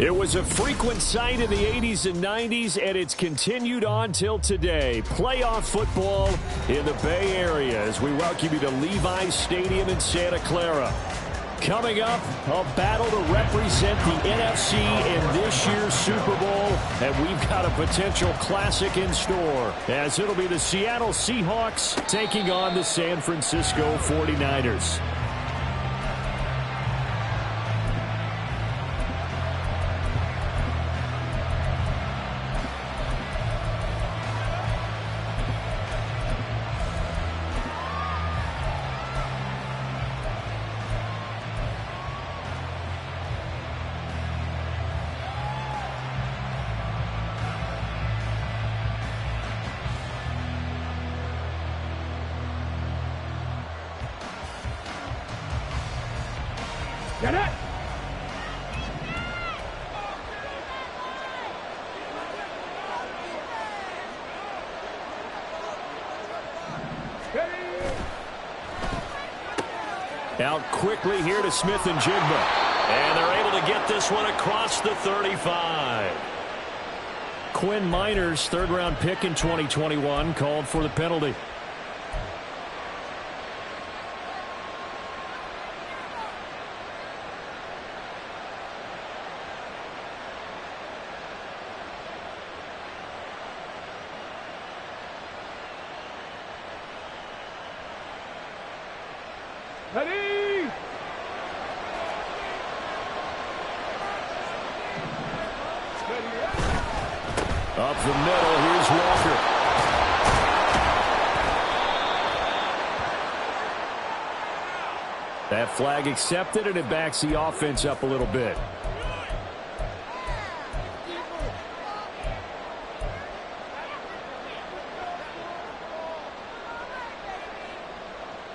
It was a frequent sight in the 80s and 90s, and it's continued on till today. Playoff football in the Bay Area as we welcome you to Levi's Stadium in Santa Clara. Coming up, a battle to represent the NFC in this year's Super Bowl, and we've got a potential classic in store, as it'll be the Seattle Seahawks taking on the San Francisco 49ers. Get it! Out quickly here to Smith and Jigba. And they're able to get this one across the 35. Quinn Miners, third-round pick in 2021, called for the penalty. Ready! Up the middle, here's Walker. That flag accepted, and it backs the offense up a little bit.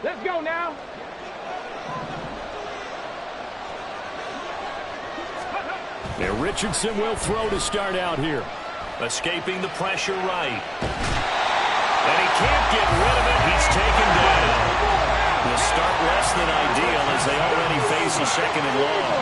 Let's go now. Now Richardson will throw to start out here. Escaping the pressure right. And he can't get rid of it. He's taken down. The start less than ideal as they already face a second and long.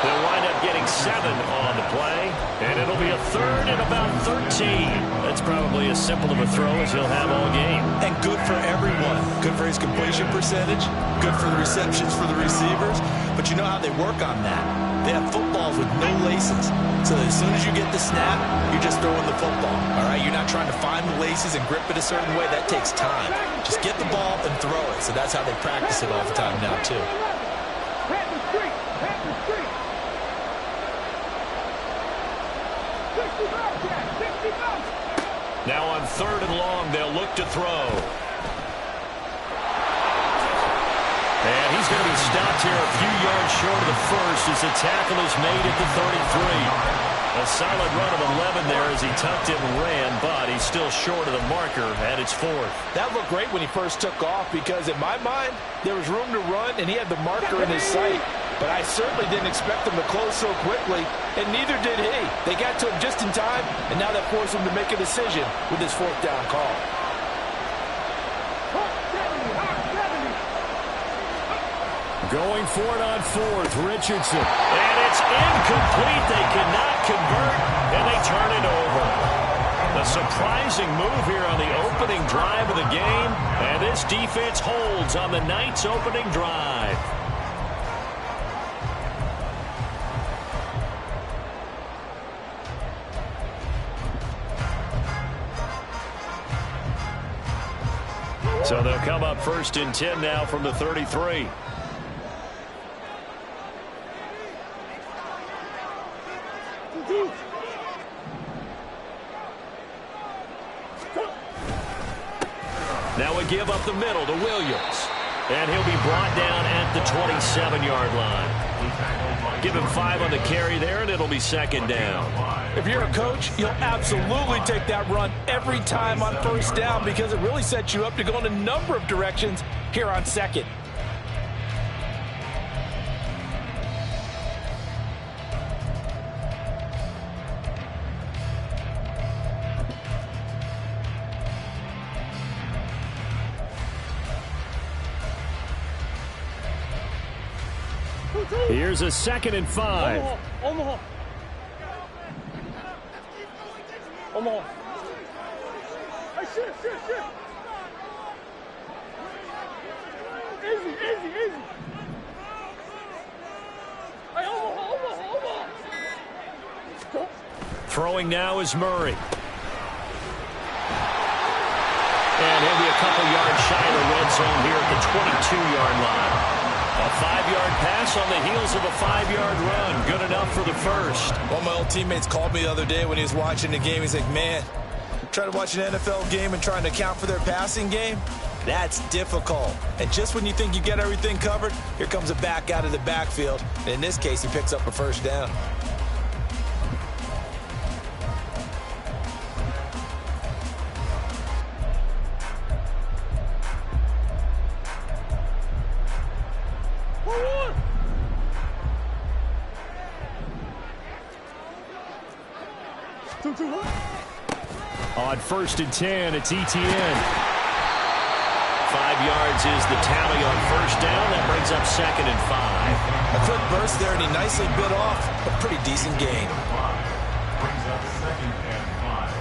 They'll wind up getting 7 on the play. And it'll be a third and about 13. That's probably as simple of a throw as he'll have all game. And good for everyone. Good for his completion percentage. Good for the receptions for the receivers. But you know how they work on that. They have footballs with no laces. So that as soon as you get the snap, you're just throwing the football. All right? You're not trying to find the laces and grip it a certain way. That takes time. Just get the ball and throw it. So that's how they practice it all the time now, too. Hit the street! Hit the street! 60 miles, Jack! 60 miles! Now on third and long, they'll look to throw. And he's going to be stopped here a few yards short of the first as the tackle is made at the 33. A solid run of 11 there as he tucked it and ran, but he's still short of the marker at its 4th. That looked great when he first took off because, in my mind, there was room to run and he had the marker in his sight. But I certainly didn't expect him to close so quickly, and neither did he. They got to him just in time, and now that forced him to make a decision with his 4th down call. Going for it on 4th, Richardson. And it's incomplete. They cannot convert, and they turn it over. A surprising move here on the opening drive of the game, and this defense holds on the night's opening drive. So they'll come up 1st and 10 now from the 33. Now we give up the middle to Williams. And he'll be brought down at the 27-yard line. Give him 5 on the carry there, and it'll be 2nd down. If you're a coach, you'll absolutely take that run every time on 1st down because it really sets you up to go in a number of directions here on 2nd. Here's a 2nd and 5. Omaha. Hey, shift. Easy. Hey, Omaha. Throwing now is Murray. And he'll be a couple yards shy of the red zone here at the 22-yard line. A 5-yard pass on the heels of a 5-yard run. Good enough for the first. One of my old teammates called me the other day when he was watching the game. He's like, man, trying to watch an NFL game and trying to account for their passing game, that's difficult. And just when you think you get everything covered, here comes a back out of the backfield. And in this case, he picks up a first down. On 1st and 10, it's ETN. 5 yards is the tally on 1st down. That brings up 2nd and 5. A quick burst there, and he nicely bit off a pretty decent gain. Brings up 2nd and 5.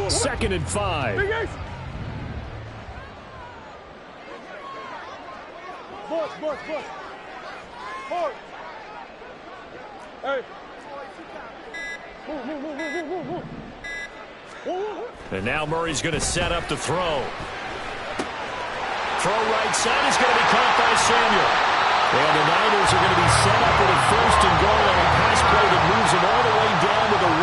Second and 5. Big Ace. Boss. Hard. Hey. Move. And now Murray's going to set up the throw. Throw right side is going to be caught by Samuel. And the Niners are going to be set up with a 1st and goal on a pass play that moves them all the way down to the 1.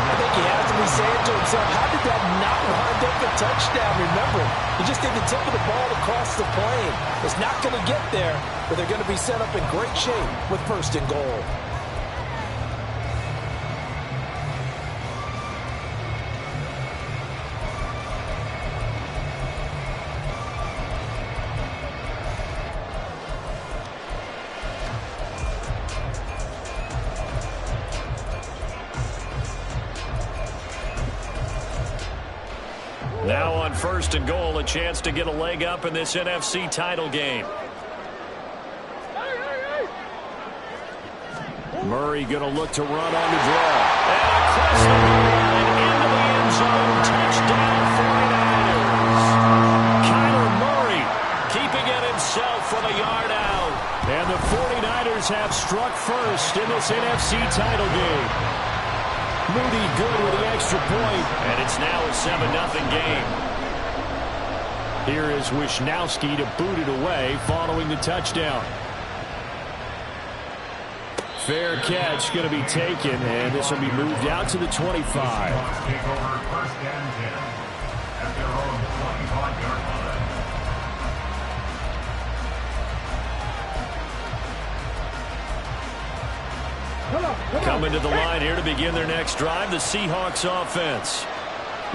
I think he has to be saying to himself, how did that not wind up a touchdown? Remember, he just did the tip of the ball across the plane. It's not going to get there, but they're going to be set up in great shape with 1st and goal. Now on 1st and goal, a chance to get a leg up in this NFC title game. Murray going to look to run on the draw. And across the line into the end zone. Touchdown 49ers. Kyler Murray keeping it himself from a yard out. And the 49ers have struck first in this NFC title game. Moody good with the extra point, and it's now a 7-0 game. Here is Wisnowski to boot it away following the touchdown. Fair catch going to be taken, and this will be moved out to the 25. Take over 1st and 10 at their own 25-yard line. Coming to the line here to begin their next drive, the Seahawks offense.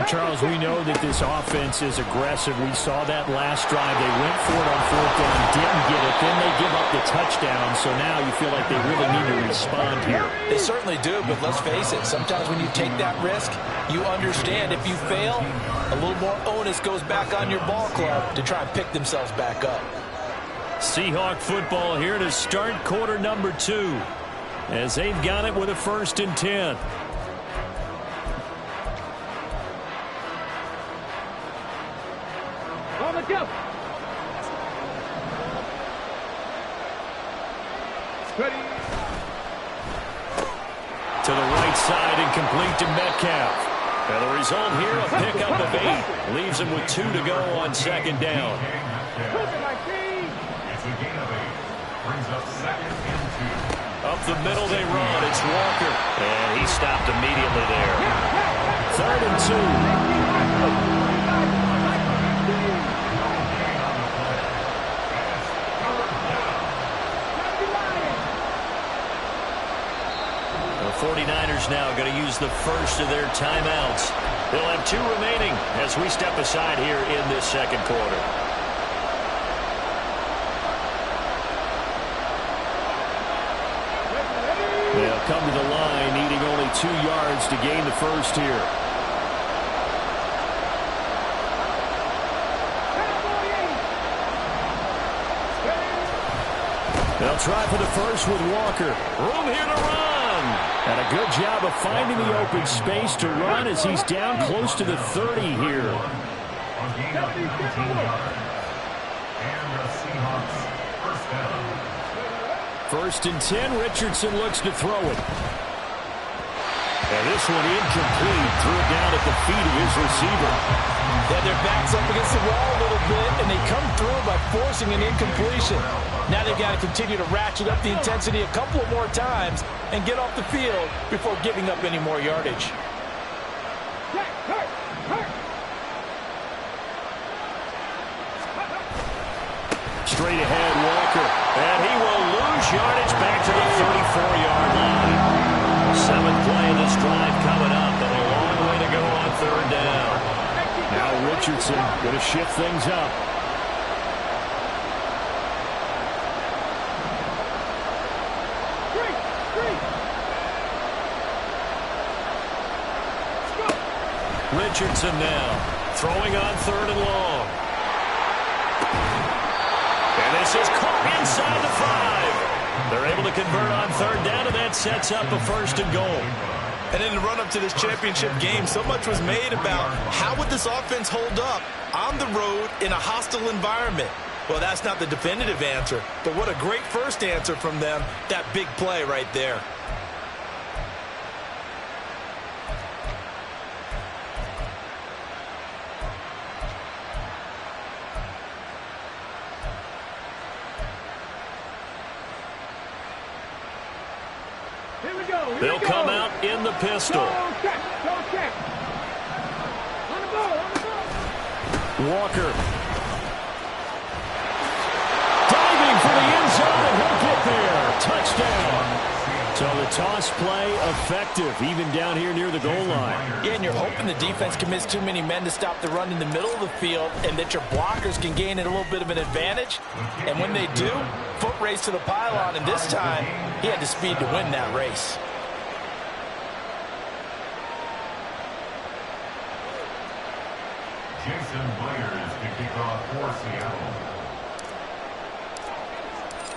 Charles, we know that this offense is aggressive. We saw that last drive. They went for it on 4th down, didn't get it. Then they give up the touchdown. So now you feel like they really need to respond here. They certainly do, but let's face it. Sometimes when you take that risk, you understand if you fail, a little more onus goes back on your ball club to try and pick themselves back up. Seahawk football here to start quarter number 2. As they've got it with a 1st and 10. Go. Ready. To the right side and complete to Metcalf. And the result here, a pickup of 8. Leaves him with 2 to go on 2nd down. It's a gain of 8. Brings up 2nd and 2. Up the middle they run. It's Walker. And he stopped immediately there. 3rd and 2. The 49ers now going to use the first of their timeouts. They'll have 2 remaining as we step aside here in this second quarter. They'll come to the line, needing only 2 yards to gain the first here. They'll try for the first with Walker. Room here to run. And a good job of finding the open space to run as he's down close to the 30 here. A gain of 15 yards. And the Seahawks first down. First and 10, Richardson looks to throw it. And this one incomplete. Threw it down at the feet of his receiver. Yeah, their back's up against the wall a little bit, and they come through by forcing an incompletion. Now they've got to continue to ratchet up the intensity a couple of more times and get off the field before giving up any more yardage. Straight ahead, Walker. And he will lose yardage back to the 34-yard line. 7th play of this drive coming up, and a long way to go on 3rd down. Now Richardson going to shift things up. Richardson now throwing on 3rd and long. And this is caught inside the 5. They're able to convert on 3rd down, and that sets up a 1st and goal. And in the run-up to this championship game, so much was made about how would this offense hold up on the road in a hostile environment. Well, that's not the definitive answer, but what a great first answer from them, that big play right there. They'll come out in the pistol. Walker. Diving for the end zone, and he'll get there. Touchdown. So the toss play effective, even down here near the goal line. Yeah, and you're hoping the defense commits too many men to stop the run in the middle of the field and that your blockers can gain a little bit of an advantage. And when they do, foot race to the pylon, and this time he had the speed to win that race. Jason Byers to kick off for Seattle.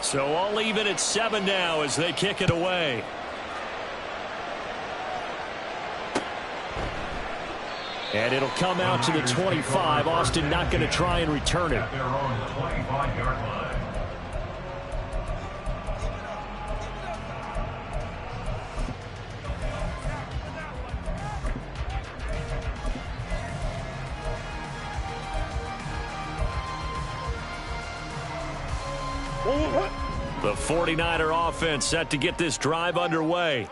So all even at 7 now as they kick it away. And it'll come out to the 25. Austin not going to try and return it. At their own 25-yard line. The 49er offense set to get this drive underway.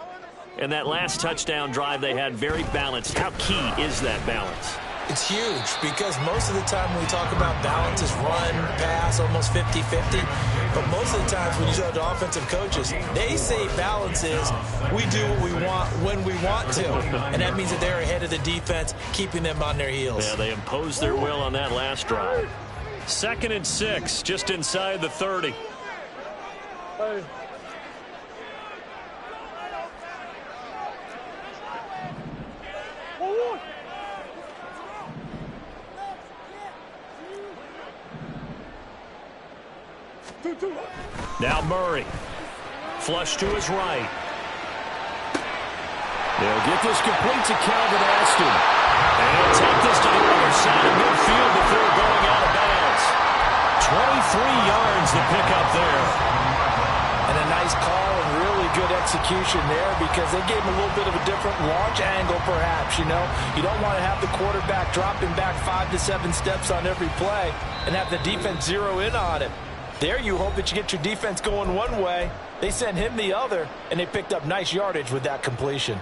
And that last touchdown drive they had very balanced. How key is that balance? It's huge because most of the time when we talk about balance is run, pass, almost 50-50. But most of the times when you talk to offensive coaches, they say balance is we do what we want when we want to. And that means that they're ahead of the defense, keeping them on their heels. Yeah, they imposed their will on that last drive. 2nd and 6, just inside the 30. Now Murray. Flush to his right. They'll get this complete to Calvin Aston. And he'll take this to the other side of midfield before going out of bounds. 23 yards the pickup there. And a nice call and really good execution there because they gave him a little bit of a different launch angle perhaps, you know. You don't want to have the quarterback dropping back 5 to 7 steps on every play and have the defense zero in on it. There you hope that you get your defense going one way. They sent him the other, and they picked up nice yardage with that completion.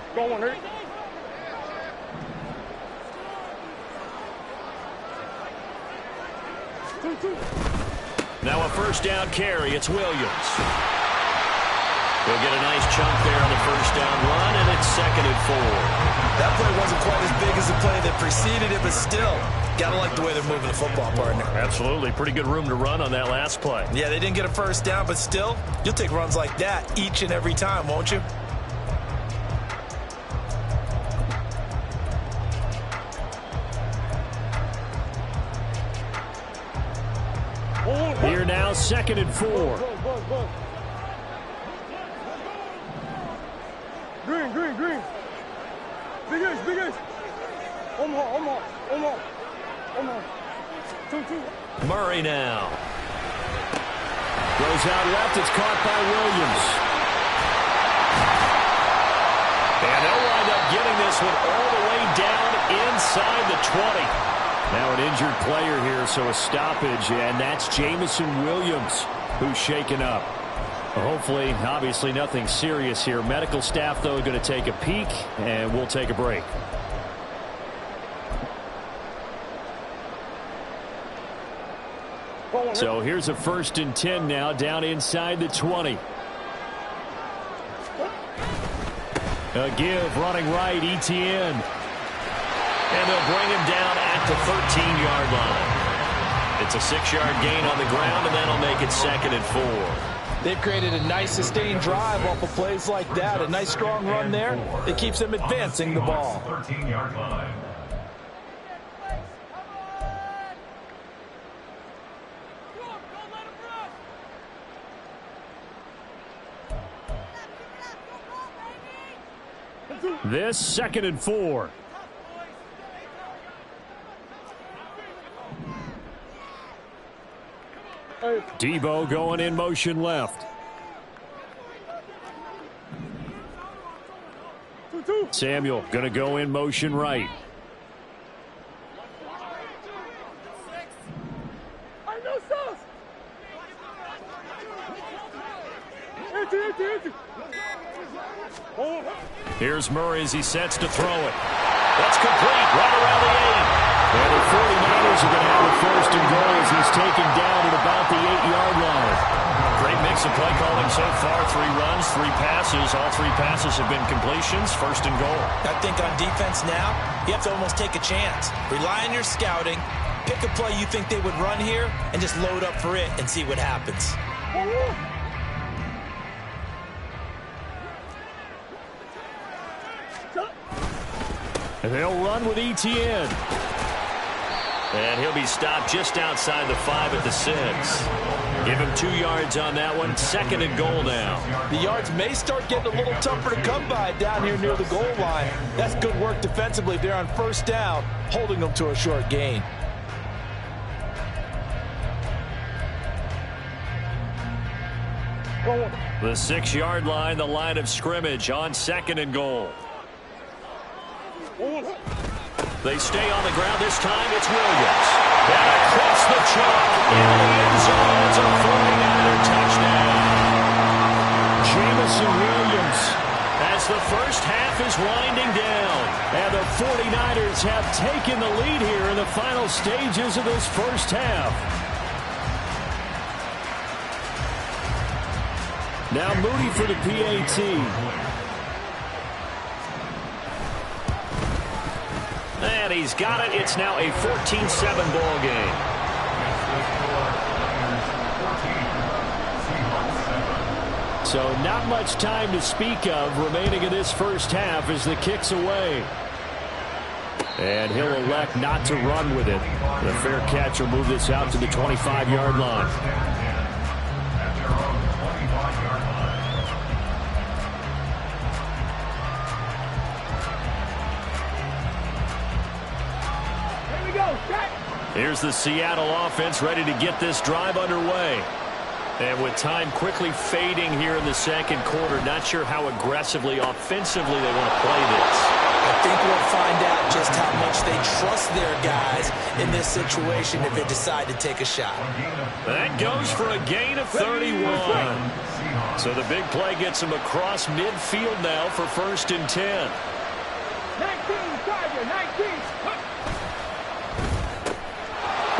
Now a 1st down carry. It's Williams. They'll get a nice chunk there on the first down run, and it's 2nd and 4. That play wasn't quite as big as the play that preceded it, but still, gotta like the way they're moving the football, partner. Absolutely. Pretty good room to run on that last play. Yeah, they didn't get a first down, but still, you'll take runs like that each and every time, won't you? Here now, 2nd and 4. Green. Big Ace. Omar. Two. Murray now. Goes out left. It's caught by Williams. And they'll wind up getting this one all the way down inside the 20. Now an injured player here, so a stoppage, and that's Jamison Williams who's shaken up. Hopefully, obviously nothing serious here. Medical staff, though, going to take a peek, and we'll take a break. So here's a 1st and 10 now, down inside the 20. A give, running right, ETN. And they'll bring him down at the 13-yard line. It's a 6-yard gain on the ground, and that'll make it 2nd and 4. They've created a nice sustained drive off of plays like that. A nice strong run there. It keeps them advancing the ball. 13-yard line. This 2nd and 4. Debo going in motion left. Samuel going to go in motion right. Here's Murray as he sets to throw it. That's complete right around the 8. And the 49ers are going to have a 1st and goal as he's taken down at about the 8-yard line. Great mix of play calling so far. 3 runs, 3 passes. All 3 passes have been completions. 1st and goal. I think on defense now, you have to almost take a chance. Rely on your scouting. Pick a play you think they would run here and just load up for it and see what happens. And they'll run with ETN. And he'll be stopped just outside the 5 at the 6. Give him 2 yards on that one. 2nd and goal now. The yards may start getting a little tougher to come by down here near the goal line. That's good work defensively. They're on 1st down, holding them to a short gain. The 6-yard line, the line of scrimmage on 2nd and goal. They stay on the ground this time. It's Williams. And across the chalk in the end zone. It's a 49er touchdown. Jamison Williams. As the first half is winding down. And the 49ers have taken the lead here in the final stages of this first half. Now Moody for the PAT. And he's got it. It's now a 14-7 ball game. So not much time to speak of remaining in this first half as the kick's away. And he'll elect not to run with it. The fair catch will move this out to the 25-yard line. Here's the Seattle offense ready to get this drive underway. And with time quickly fading here in the 2nd quarter, not sure how aggressively, offensively they want to play this. I think we'll find out just how much they trust their guys in this situation if they decide to take a shot. That goes for a gain of 31. So the big play gets them across midfield now for 1st and 10. 19, Tiger, 19.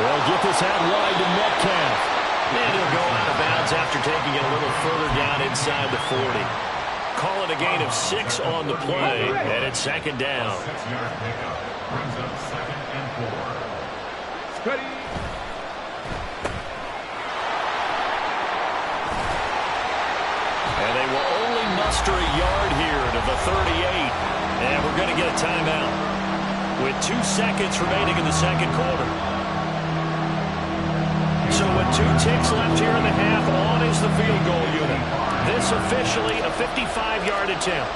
They'll get this out wide to Metcalf. And he'll go out of bounds after are taking it a little further down inside the 40. Call it a gain of 6 on the play, and it's second down. 6-yard pickup brings up 2nd and 4. Steady. And they will only muster a yard here to the 38. And we're going to get a timeout with 2 seconds remaining in the second quarter. So with 2 ticks left here in the half, on is the field goal unit. This officially a 55-yard attempt.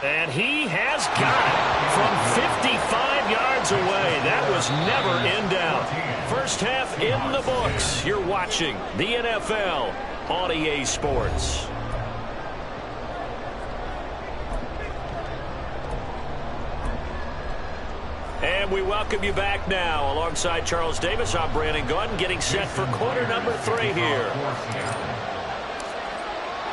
And he has got it from 55 yards away. That was never in doubt. First half in the books. You're watching the NFL on EA Sports. And we welcome you back now. Alongside Charles Davis, I'm Brandon Gunn, getting set for quarter number 3 here.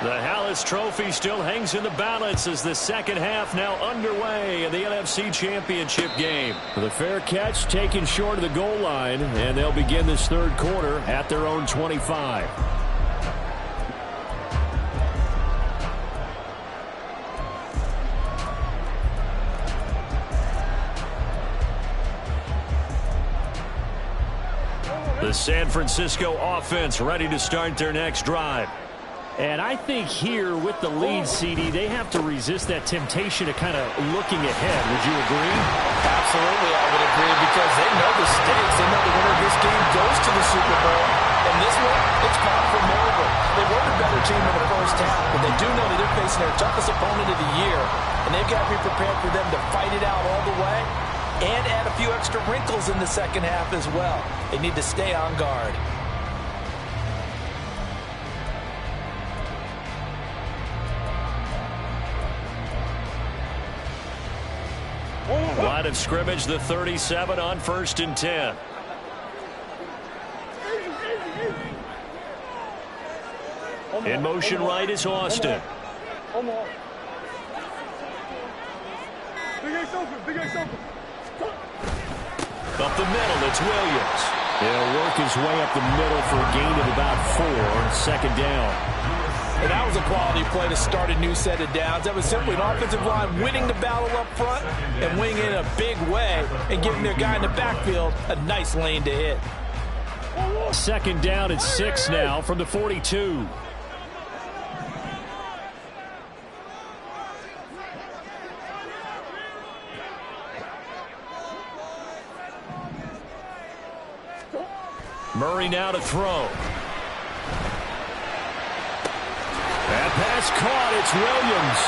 The Hallis Trophy still hangs in the balance as the second half now underway in the NFC Championship game. The fair catch taken short of the goal line, and they'll begin this third quarter at their own 25. The San Francisco offense ready to start their next drive. And I think here with the lead, CD, they have to resist that temptation of kind of looking ahead. Would you agree? Absolutely, I would agree, because they know the stakes. They know the winner of this game goes to the Super Bowl. And this one, it's far from over. They were the better team in the first half, but they do know that they're facing their toughest opponent of the year. And they've got to be prepared for them to fight it out all the way and add a few extra wrinkles in the second half as well. They need to stay on guard. Line of scrimmage, the 37 on 1st and 10. In motion right is Austin. Up the middle, it's Williams. He'll work his way up the middle for a gain of about 4 on second down. And that was a quality play to start a new set of downs. That was simply an offensive line winning the battle up front and winning in a big way and giving their guy in the backfield a nice lane to hit. Second down at 6 now from the 42. Murray now to throw. That pass caught. It's Williams.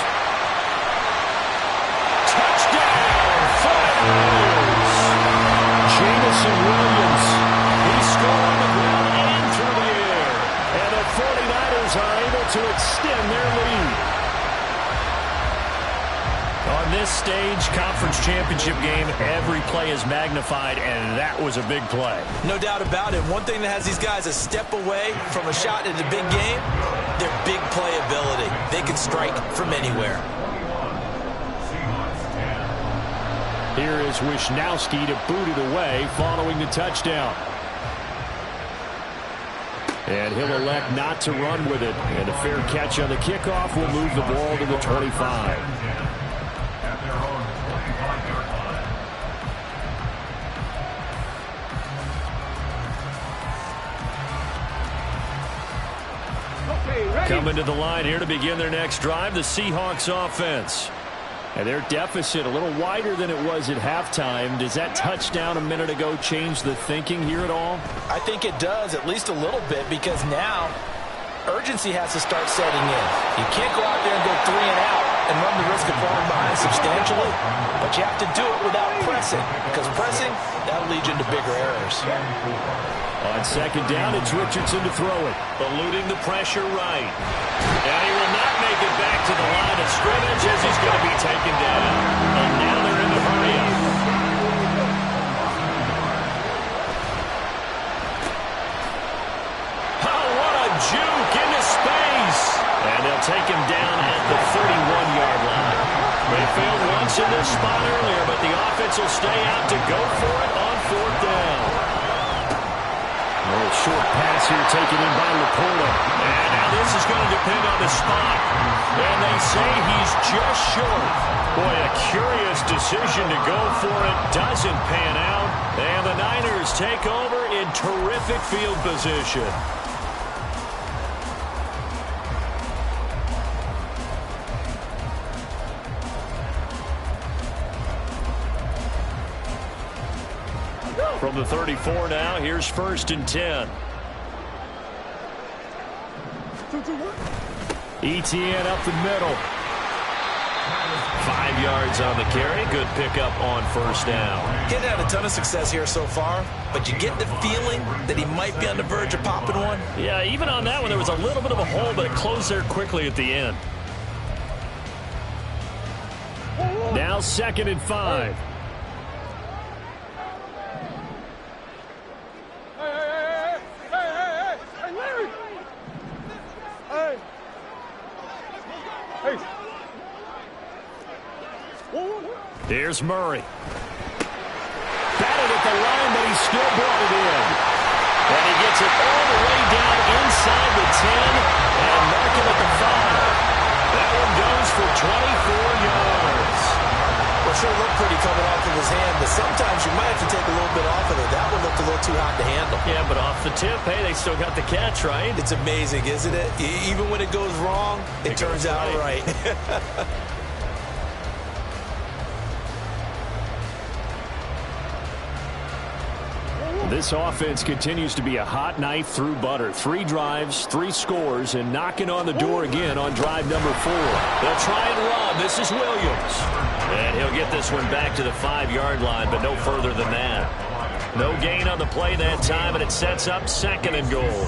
Touchdown, 49ers. Jamison Williams. He scored on the ground and through the air. And the 49ers are able to extend their lead. On this stage, conference championship game, every play is magnified, and that was a big play. No doubt about it. One thing that has these guys a step away from a shot at a big game, their big playability. They can strike from anywhere. Here is Wisnowski to boot it away following the touchdown. And he'll elect not to run with it. And a fair catch on the kickoff will move the ball to the 25. Coming to the line here to begin their next drive, the Seahawks offense. And their deficit a little wider than it was at halftime. Does that touchdown a minute ago change the thinking here at all? I think it does, at least a little bit, because now urgency has to start setting in. You can't go out there and go 3 and out and run the risk of falling behind substantially, but you have to do it without pressing, because pressing, that'll lead you into bigger errors. On second down, it's Richardson to throw it. Eluding the pressure right. Now he will not make it back to the line of scrimmage as he's going to be taken down. And now they're in the hurry-up. Oh, what a juke into space. And they'll take him down at the 31-yard line. They failed once in this spot earlier, but the offense will stay out to go for it on 4th down. short pass here taken in by Laporta. And now this is going to depend on the spot. And they say he's just short. Boy, a curious decision to go for it. Doesn't pan out. And the Niners take over in terrific field position. From the 34 now, here's 1st and 10. ETN up the middle. 5 yards on the carry. Good pickup on 1st down. He's had a ton of success here so far, but you get the feeling that he might be on the verge of popping one. Yeah, even on that one, there was a little bit of a hole, but it closed there quickly at the end. Now 2nd and 5. Here's Murray. Batted at the line, but he still brought it in. And he gets it all the way down inside the 10 and mark him at the 5. That one goes for 24 yards. Well, sure looked pretty coming off of his hand, but sometimes you might have to take a little bit off of it. That one looked a little too hot to handle. Yeah, but off the tip, hey, they still got the catch, right? It's amazing, isn't it? Even when it goes wrong, it turns out right. This offense continues to be a hot knife through butter. 3 drives, 3 scores, and knocking on the door again on drive number 4. They'll try and run. This is Williams. And he'll get this one back to the 5-yard line, but no further than that. No gain on the play that time, and it sets up 2nd and goal.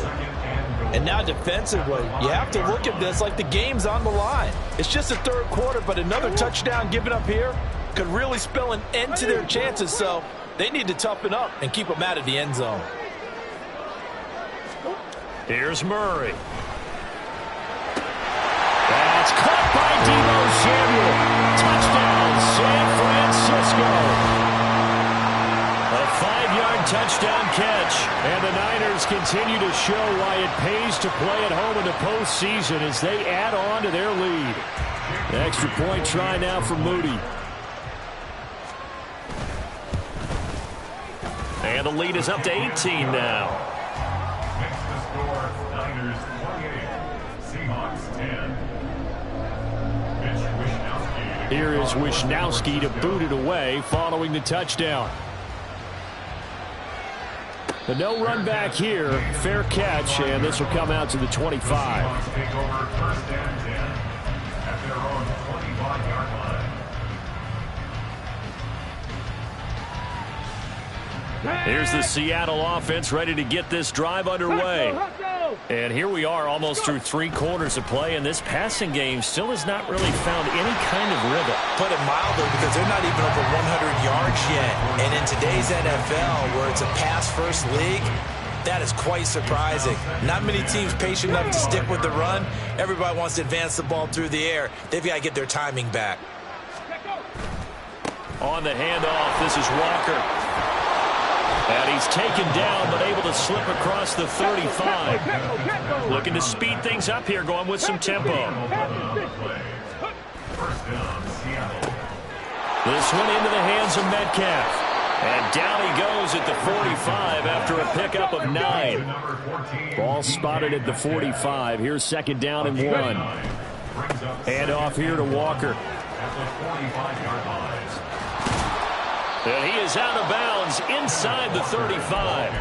And now defensively, you have to look at this like the game's on the line. It's just the 3rd quarter, but another touchdown given up here could really spell an end to their chances, so they need to toughen up and keep them out of the end zone. Here's Murray. That's caught by Deebo Samuel. Touchdown, San Francisco. A 5-yard touchdown catch. And the Niners continue to show why it pays to play at home in the postseason as they add on to their lead. Extra point try now for Moody. And the lead is up to 18 now. Next to score, Niners 28, Seahawks 10. Here is Wisnowski to boot it away following the touchdown. The no run back here. Fair catch, and this will come out to the 25. Seahawks take over 1st and 10 at their own 25-yard line. Here's the Seattle offense ready to get this drive underway. And here we are almost through 3 quarters of play, and this passing game still has not really found any kind of rhythm. Put it mildly, because they're not even over 100 yards yet. And in today's NFL, where it's a pass-first league, that is quite surprising. Not many teams patient enough to stick with the run. Everybody wants to advance the ball through the air. They've got to get their timing back. On the handoff, this is Walker. And he's taken down, but able to slip across the 35. Looking to speed things up here, going with some tempo. This one into the hands of Metcalf. And down he goes at the 45 after a pickup of 9. Ball spotted at the 45. Here's 2nd down and 1. Hand off here to Walker. And he is out of bounds inside the 35.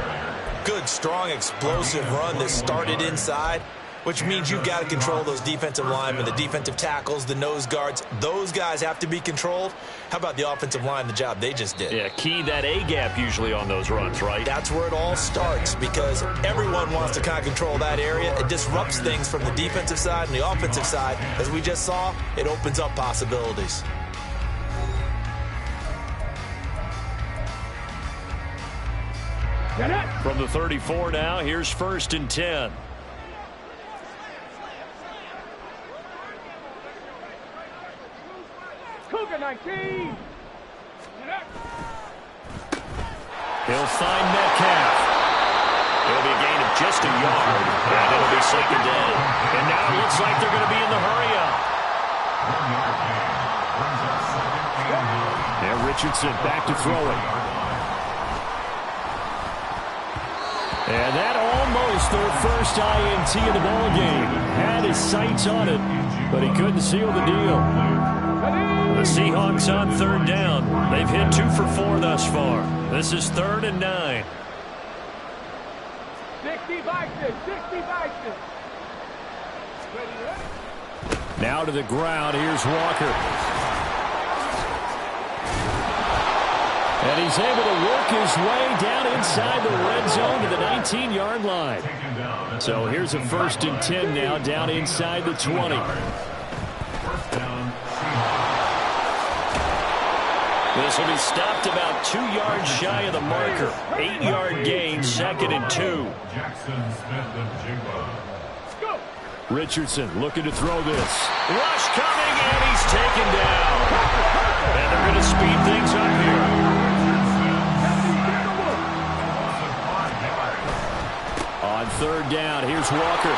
Good, strong, explosive run that started inside, which means you've got to control those defensive linemen, the defensive tackles, the nose guards. Those guys have to be controlled. How about the offensive line, the job they just did? Yeah, key that A-gap usually on those runs, right? That's where it all starts, because everyone wants to kind of control that area. It disrupts things from the defensive side and the offensive side. As we just saw, it opens up possibilities. From the 34 now, here's 1st and 10. Cougar 19. He'll find Metcalf. It'll be a gain of lost a yard, and it'll be second down. And now it looks like they're going to be in the hurry-up. And Richardson back to throw it. And that almost their first INT in the ballgame. Had his sights on it, but he couldn't seal the deal. The Seahawks on third down. They've hit 2 for 4 thus far. This is 3rd and 9. 60 boxes, 60 boxes. Now to the ground. Here's Walker. And he's able to work his way down inside the red zone to the 19-yard line. So here's a 1st and 10 now, down inside the 20. This will be stopped about 2 yards shy of the marker. 8-yard gain, 2nd and 2. Richardson looking to throw this. Rush coming, and he's taken down. And they're going to speed things up here. On 3rd down, here's Walker.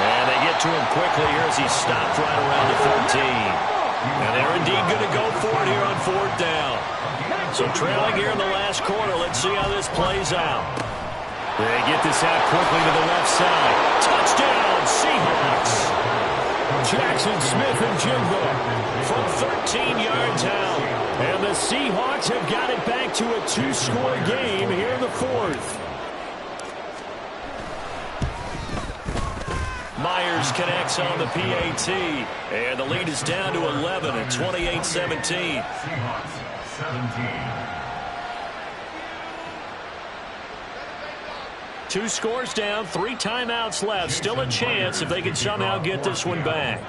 And they get to him quickly here as he's stopped right around the 13. And they're indeed going to go for it here on 4th down. So trailing here in the last quarter. Let's see how this plays out. They get this out quickly to the left side. Touchdown, Seahawks. Jackson Smith and Jigba From 13 yards out. And the Seahawks have got it back to a 2-score game here in the 4th. Myers connects on the PAT. And the lead is down to 11 at 28-17. 2 scores down, 3 timeouts left. Still a chance if they can somehow get this one back.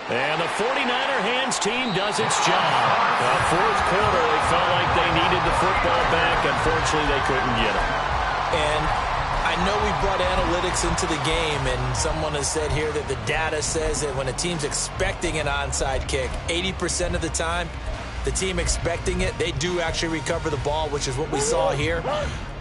And the 49er hands team does its job. The 4th quarter, they felt like they needed the football back. Unfortunately, they couldn't get it. And I know we brought analytics into the game, and someone has said here that the data says that when a team's expecting an onside kick, 80% of the time, the team expecting it, they do actually recover the ball, which is what we saw here.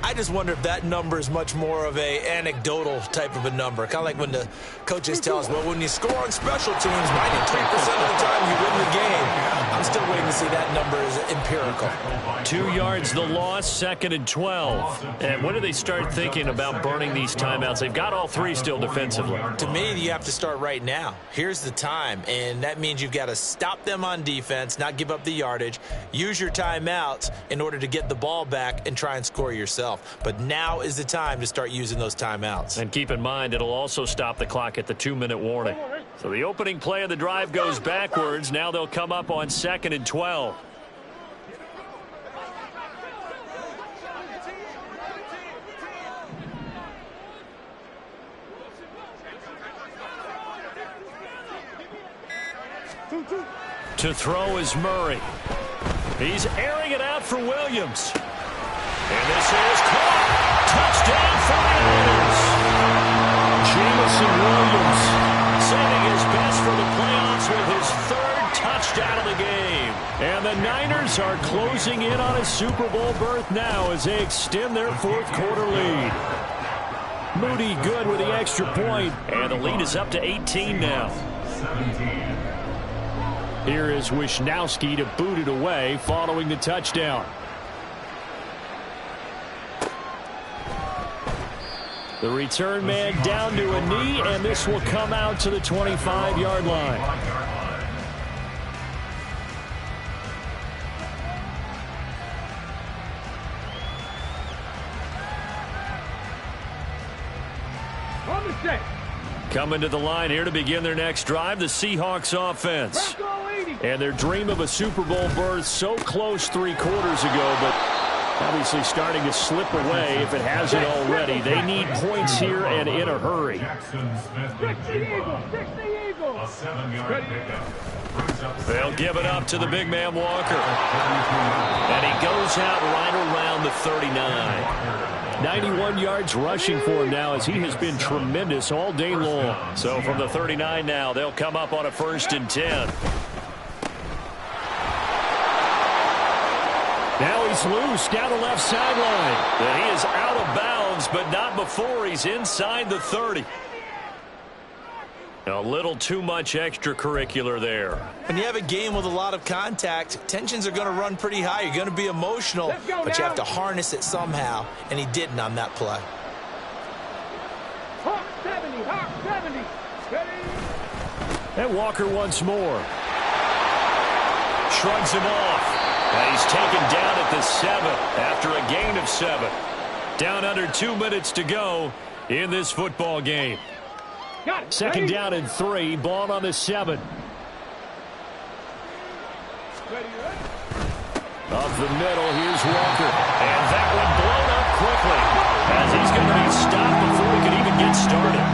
I just wonder if that number is much more of a anecdotal type of a number. Kind of like when the coaches tell us, well, when you score on special teams, 93% of the time you win the game. I'm still waiting to see that number is empirical. 2 yards the loss, 2nd and 12. And when do they start thinking about burning these timeouts? They've got all 3 still defensively. To me, you have to start right now. Here's the time, and that means you've got to stop them on defense, not give up the yardage, use your timeouts in order to get the ball back and try and score yourself. But now is the time to start using those timeouts. And keep in mind, it'll also stop the clock at the 2-minute warning. So the opening play of the drive goes backwards. Now they'll come up on 2nd and 12. To throw is Murray. He's airing it out for Williams. And this is caught. Touchdown 49ers. Jamison Williams Saving his best for the playoffs with his 3rd touchdown of the game. And the Niners are closing in on a Super Bowl berth now as they extend their 4th quarter lead. Moody good with the extra point. And the lead is up to 18 now. Here is Wisnowski to boot it away following the touchdown. The return man down to a knee, and this will come out to the 25-yard line. Coming to the line here to begin their next drive, the Seahawks offense. And their dream of a Super Bowl berth so close 3 quarters ago, but obviously starting to slip away if it hasn't already. They need points here and in a hurry. They'll give it up to the big man Walker. And he goes out right around the 39. 91 yards rushing for him now as he has been tremendous all day long. So from the 39 now, they'll come up on a 1st and 10. Now he's loose down the left sideline. And he is out of bounds, but not before he's inside the 30. A little too much extracurricular there. When you have a game with a lot of contact, tensions are going to run pretty high. You're going to be emotional, but you have to harness it somehow, and he didn't on that play. Hawk 70, Hawk 70. Ready? And Walker once more. Shrugs him off. And he's taken down at the 7 after a gain of 7. Down under 2 minutes to go in this football game. Second down and 3. Ball on the 7. Up the middle, here's Walker. And that one blown up quickly as he's going to be stopped before he can even get started.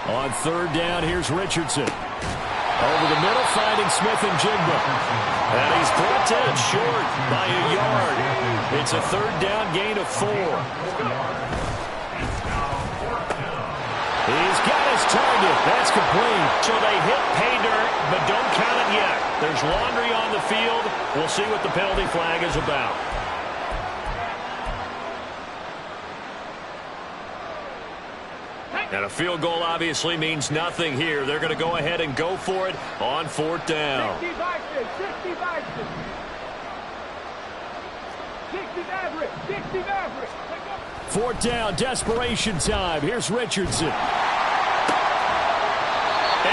On third down, here's Richardson. Over the middle, finding Smith and Jigba. And he's brought down short by a yard. It's a third down gain of 4. He's got his target. That's complete. So they hit pay dirt, but don't count it yet. There's laundry on the field. We'll see what the penalty flag is about. And a field goal obviously means nothing here. They're going to go ahead and go for it on fourth down. 60 Vikings, 60 Vikings. 60 Maverick, 60 Maverick. Fourth down, desperation time. Here's Richardson. And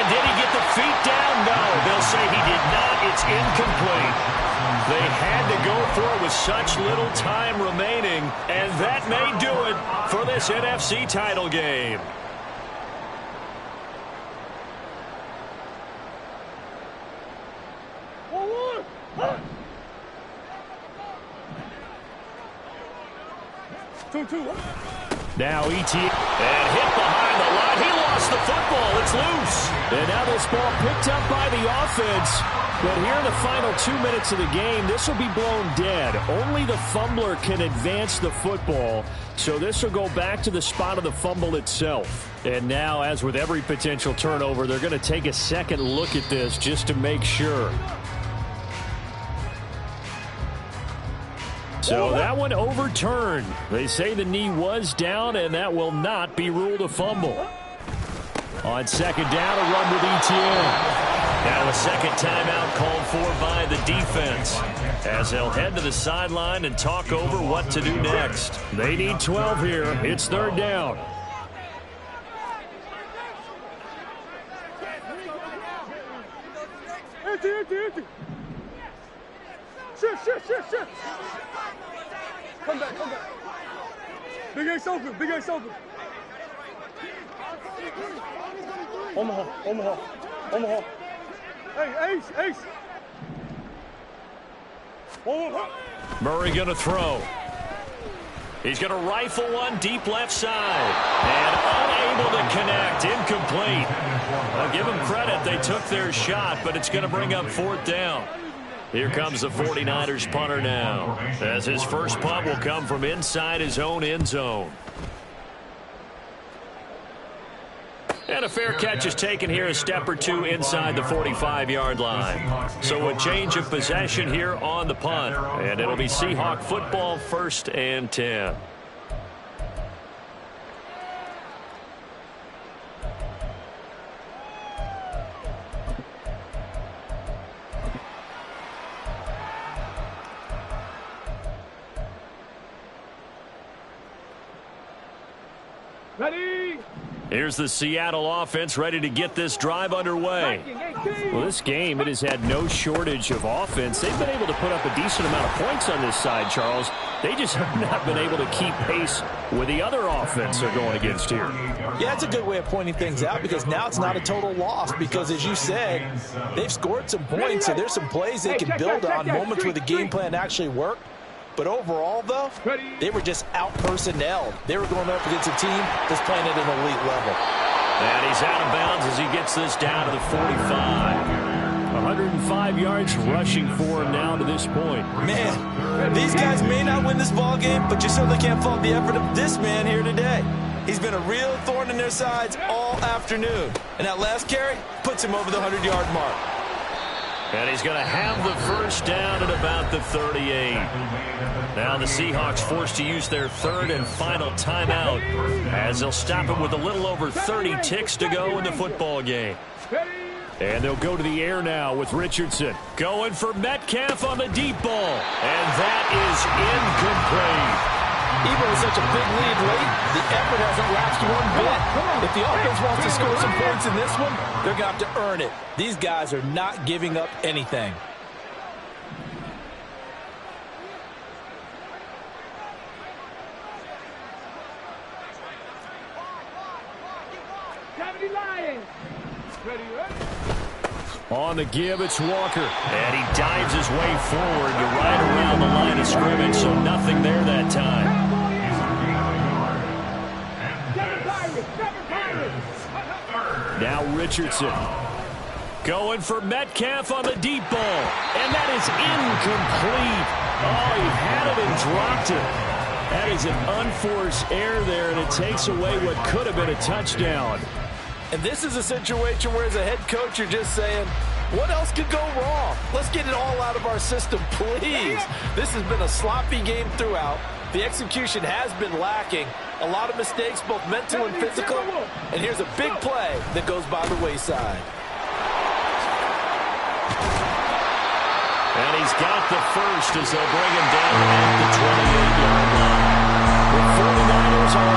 did he get the feet down? No, they'll say he did not. It's incomplete. They had to go for it with such little time remaining, and that may do it for this NFC title game. Now ET and hit behind the line. He lost the football. It's loose. And now this ball picked up by the offense. But here in the final 2 minutes of the game, this will be blown dead. Only the fumbler can advance the football. So this will go back to the spot of the fumble itself. And now, as with every potential turnover, they're going to take a second look at this just to make sure. So that one overturned. They say the knee was down, and that will not be ruled a fumble. On second down, a run with ETN. Now a second timeout called for by the defense as they'll head to the sideline and talk over what to do next. They need 12 here. It's third down. Empty. Shift. Come back. Big Ace open. Omaha. Hey, Ace. Murray going to throw. He's going to rifle one deep left side. And unable to connect. Incomplete. I'll give them credit. They took their shot, but it's going to bring up fourth down. Here comes the 49ers punter now, as his first punt will come from inside his own end zone. And a fair catch is taken here, a step or two inside the 45-yard line. So a change of possession here on the punt, and it'll be Seahawk football, 1st and 10. Ready? Here's the Seattle offense ready to get this drive underway. Well, this game, it has had no shortage of offense. They've been able to put up a decent amount of points on this side, Charles. They just have not been able to keep pace with the other offense they're going against here. Yeah, it's a good way of pointing things out because now it's not a total loss because, as you said, they've scored some points, so there's some plays they can build on, moments where the game plan actually worked. But overall, though, they were just out-personnelled. They were going up against a team that's playing at an elite level. And he's out of bounds as he gets this down to the 45. 105 yards rushing for him now to this point. Man, these guys may not win this ball game, but you certainly can't fault the effort of this man here today. He's been a real thorn in their sides all afternoon. And that last carry puts him over the 100-yard mark. And he's going to have the first down at about the 38. Now the Seahawks forced to use their third and final timeout as they'll stop it with a little over 30 ticks to go in the football game. And they'll go to the air now with Richardson. Going for Metcalf on the deep ball. And that is incomplete. Even with such a big lead late, the effort hasn't lapsed one bit. If the offense wants to score some points in this one, they're going to have to earn it. These guys are not giving up anything. On the give, it's Walker. And he dives his way forward to right around the line of scrimmage, so nothing there that time. Now Richardson. Going for Metcalf on the deep ball. And that is incomplete. Oh, he had it and dropped it. That is an unforced error there, and it takes away what could have been a touchdown. And this is a situation where as a head coach, you're just saying, what else could go wrong? Let's get it all out of our system, please. This has been a sloppy game throughout. The execution has been lacking. A lot of mistakes, both mental and physical. And here's a big play that goes by the wayside. And he's got the first as they'll bring him down at the 28-yard line. The 49ers are